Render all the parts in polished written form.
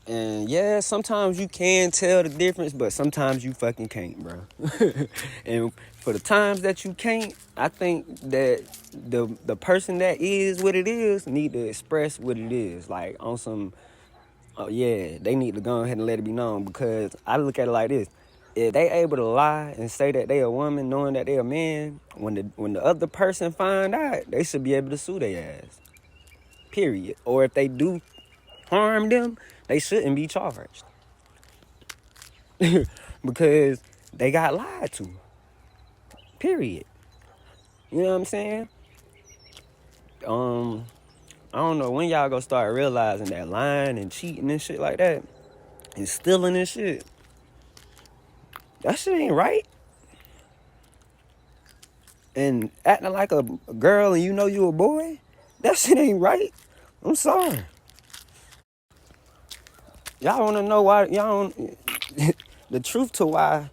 And yeah, sometimes you can tell the difference, but sometimes you fucking can't, bro. And for the times that you can't, I think that the person that is what it is need to express what it is. Like on some, oh yeah, they need to go ahead and let it be known, because I look at it like this. If they able to lie and say that they a woman knowing that they a man, when the other person find out, they should be able to sue their ass. Period. Or if they do harm them, they shouldn't be charged. Because they got lied to. Period. You know what I'm saying? I don't know when y'all gonna start realizing that lying and cheating and shit like that and stealing and shit, that shit ain't right. And acting like a girl and you know you a boy, that shit ain't right. I'm sorry. Y'all wanna know why y'all don't the truth to why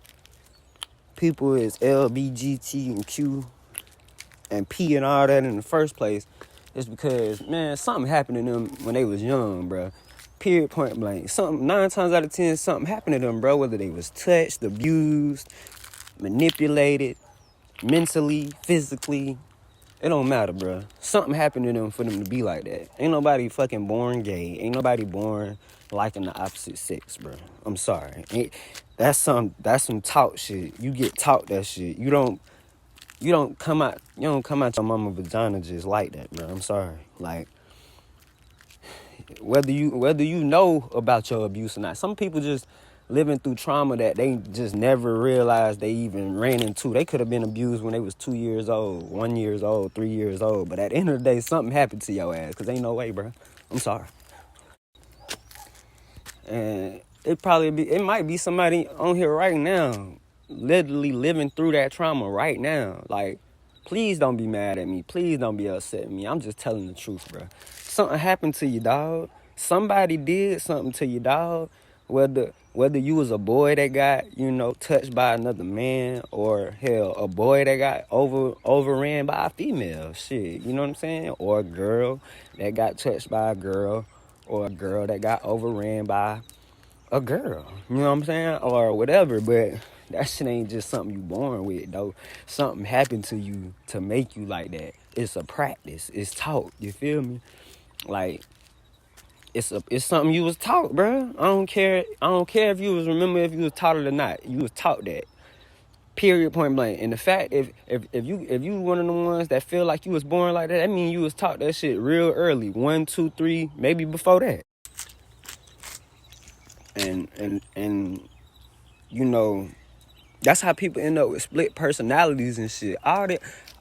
people is LGBTQ and Q and P and all that in the first place is because, man, something happened to them when they was young, bro. Period, point blank. 9 times out of 10, something happened to them, bro. Whether they was touched, abused, manipulated, mentally, physically, it don't matter, bro. Something happened to them for them to be like that. Ain't nobody fucking born gay. Ain't nobody born liking the opposite sex, bro. I'm sorry. That's some taught shit. You get taught that shit. You don't come out your mama vagina just like that, bro. I'm sorry. Like, whether you know about your abuse or not, some people just living through trauma that they just never realized they even ran into. They could have been abused when they was 2 years old, 1 year old, 3 years old. But at the end of the day, something happened to your ass, because ain't no way, bro. I'm sorry. And it might be somebody on here right now literally living through that trauma right now. Like, please don't be mad at me. Please don't be upset at me. I'm just telling the truth, bro. Something happened to you, dog. Somebody did something to you, dog. Whether you was a boy that got, touched by another man, or hell, a boy that got overran by a female, shit, you know what I'm saying? Or a girl that got touched by a girl, or a girl that got overran by a girl, you know what I'm saying? Or whatever, but that shit ain't just something you born with, though. Something happened to you to make you like that. It's a practice. It's taught, you feel me? Like, it's something you was taught, bro. I don't care if you was taught it or not. You was taught that. Period, point blank. And the fact, if you one of the ones that feel like you was born like that means you was taught that shit real early. 1, 2, 3, maybe before that. And that's how people end up with split personalities and shit.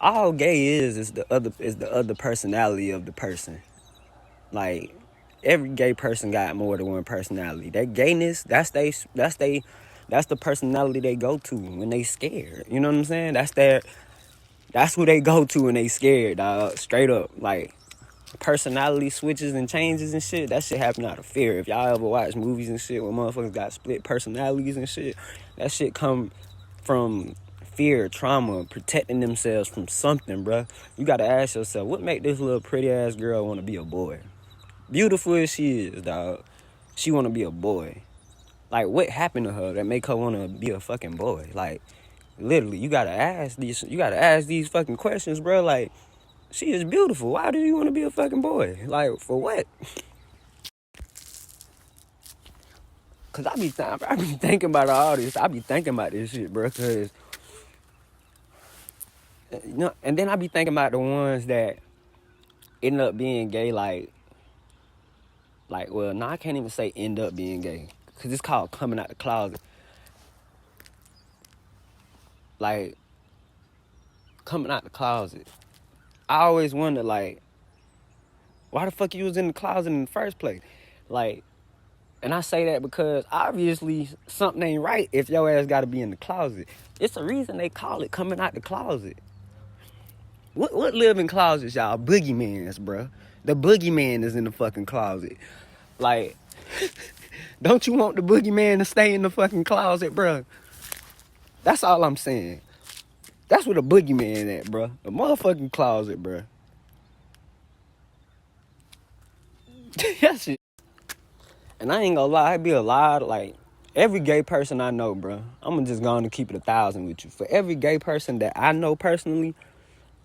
All gay is the other personality of the person. Like, every gay person got more than one personality. That gayness, that's the personality they go to when they scared. You know what I'm saying? That's who they go to when they scared, dog. Straight up. Like, personality switches and changes and shit, that shit happen out of fear. If y'all ever watch movies and shit where motherfuckers got split personalities and shit, that shit come from fear, trauma, protecting themselves from something, bruh. You gotta ask yourself, what make this little pretty ass girl want to be a boy? Beautiful as she is, dog, she want to be a boy. Like, what happened to her that make her want to be a fucking boy? Like, literally, you gotta ask these fucking questions, bro. Like, she is beautiful. Why do you want to be a fucking boy? Like, for what? Cause I be thinking about all this. I be thinking about this shit, bro. Cause and then I be thinking about the ones that end up being gay. Well, no, I can't even say end up being gay, cause it's called coming out the closet. Like, coming out the closet. I always wonder, like, why the fuck you was in the closet in the first place? Like, and I say that because obviously something ain't right if your ass gotta be in the closet. It's the reason they call it coming out the closet. What live in closets, y'all? Boogeymans, bro. The boogeyman is in the fucking closet. Like, don't you want the boogeyman to stay in the fucking closet, bro? That's all I'm saying. That's where the boogeyman at, bro. The motherfucking closet, bro. That shit. And I ain't gonna lie, it be a lot of, like, every gay person I know, bro, I'm gonna just go on to keep it 1,000 with you. For every gay person that I know personally,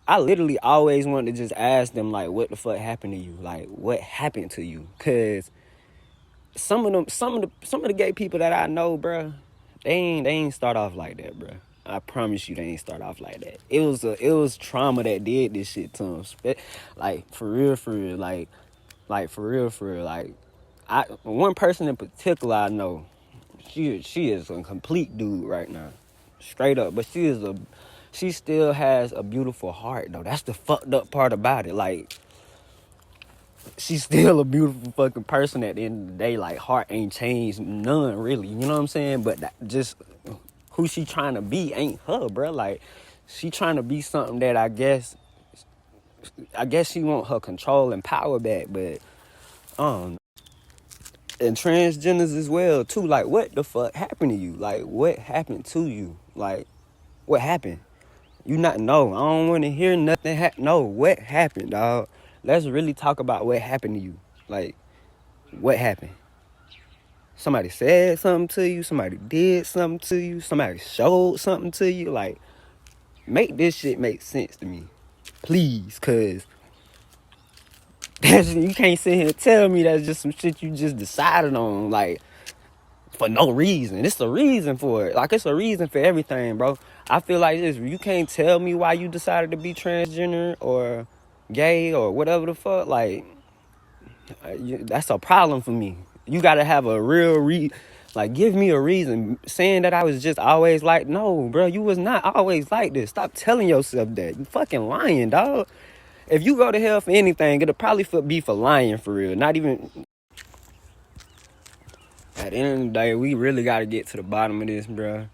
I literally always wanted to just ask them, like, what the fuck happened to you? Like, what happened to you? Cause some of the gay people that I know, bro, they ain't start off like that, bro. I promise you, they ain't start off like that. It was trauma that did this shit to them. Like, for real, like for real. Like, one person in particular I know, she is a complete dude right now, straight up. But she still has a beautiful heart though. That's the fucked up part about it. Like, she's still a beautiful fucking person at the end of the day. Like, heart ain't changed none, really. You know what I'm saying? But just who she trying to be ain't her, bro. Like, she trying to be something that I guess she want her control and power back. But and transgenders as well too. Like, what the fuck happened to you? Like, what happened to you? Like, what happened? You not know. I don't want to hear nothing. No, what happened, dog? Let's really talk about what happened to you. Like, what happened? Somebody said something to you. Somebody did something to you. Somebody showed something to you. Like, make this shit make sense to me, please, cause you can't sit here and tell me that's just some shit you just decided on, like, for no reason. It's a reason for it. Like, it's a reason for everything, bro. I feel like this. You can't tell me why you decided to be transgender or gay or whatever the fuck. Like, that's a problem for me. You gotta have a real like, give me a reason. Saying that I was just always like, no, bro, you was not always like this. Stop telling yourself that. You fucking lying, dog. If you go to hell for anything, it'll probably be for lying, for real. Not even... At the end of the day, we really got to get to the bottom of this, bro.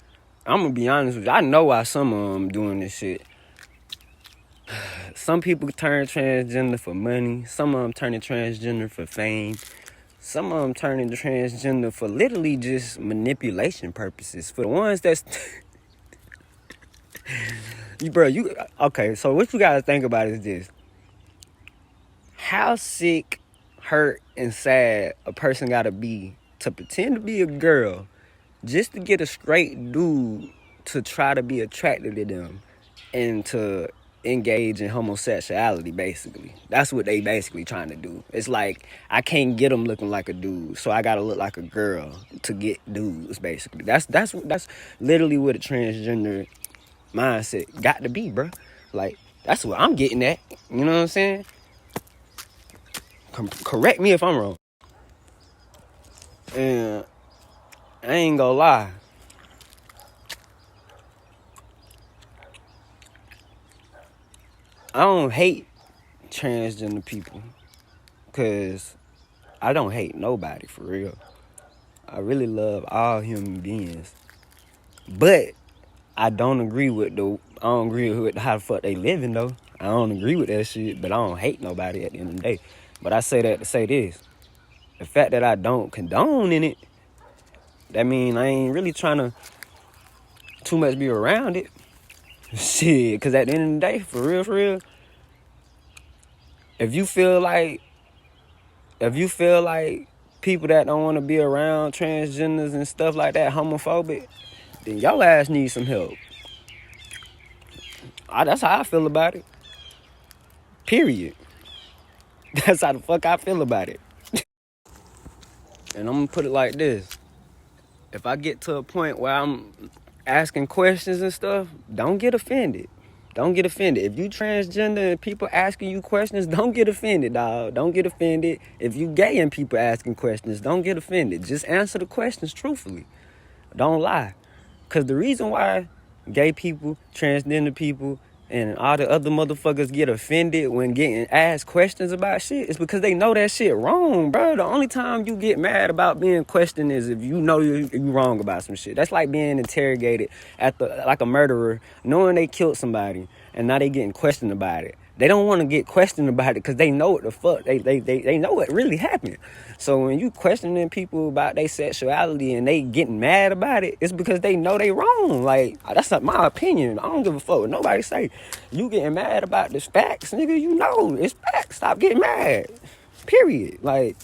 I'm going to be honest with you. I know why some of them doing this shit. Some people turn transgender for money. Some of them turning transgender for fame. Some of them turning transgender for literally just manipulation purposes. For the ones that's... Okay, so what you got to think about is this. How sick, hurt, and sad a person got to be to pretend to be a girl just to get a straight dude to try to be attracted to them and to engage in homosexuality, basically. That's what they basically trying to do. It's like, I can't get them looking like a dude, so I gotta look like a girl to get dudes, basically. That's literally what a transgender mindset got to be, bro. Like, that's what I'm getting at. You know what I'm saying? Correct me if I'm wrong. And I ain't gonna lie. I don't hate transgender people, because I don't hate nobody, for real. I really love all human beings. But I don't agree with how the fuck they living, though. I don't agree with that shit, but I don't hate nobody at the end of the day. But I say that to say this. The fact that I don't condone in it, that mean I ain't really trying to too much be around it. Shit, because at the end of the day, for real, if you feel like people that don't want to be around transgenders and stuff like that, homophobic, then your ass needs some help. That's how I feel about it. Period. That's how the fuck I feel about it. And I'm gonna put it like this. If I get to a point where I'm asking questions and stuff, don't get offended. Don't get offended. If you transgender and people asking you questions, don't get offended, dog. Don't get offended. If you gay and people asking questions, don't get offended. Just answer the questions truthfully. Don't lie. Because the reason why gay people, transgender people, and all the other motherfuckers get offended when getting asked questions about shit is because they know that shit wrong, bro. The only time you get mad about being questioned is if you know you wrong about some shit. That's like being interrogated like a murderer, knowing they killed somebody, and now they getting questioned about it. They don't want to get questioned about it because they know what the fuck. They know what really happened. So when you questioning people about their sexuality and they getting mad about it, it's because they know they wrong. Like, that's not my opinion. I don't give a fuck what nobody say. You getting mad about the facts, nigga, you know it's facts. Stop getting mad. Period. Like...